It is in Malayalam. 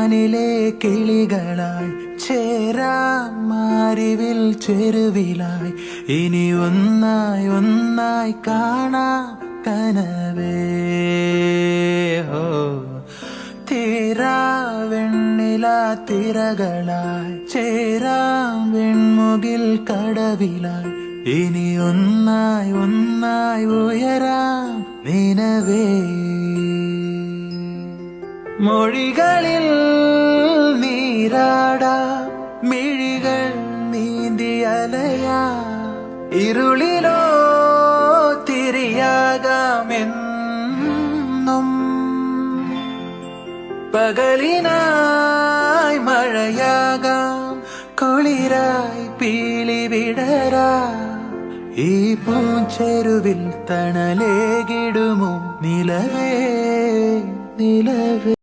വാനിലെ കിളികളായി ചേരാം മാരിവിൽ ചെരുവിലായി ഇനി ഒന്നായി ഒന്നായി കാണാം കനവേ ഹോ തീരാ വെണ്ണില തിരകളായി ചേരാം വെൺമുകിൽ കടവിലായി ഇനി ഒന്നായി ഒന്നായി ഉയരാം നിനവേ മൊഴികളിൽ നീരാടാം മിഴികൾ നീന്തി അലയാ ഇരുളിലോ തിരിയാകാമെന്നും പകലിനായി മഴയാകാം കുളിരായി പീലി വിടരാ ഈ പൂച്ചെരുവിൽ തണലേകിടുമോ നിലവേ നിലവേ.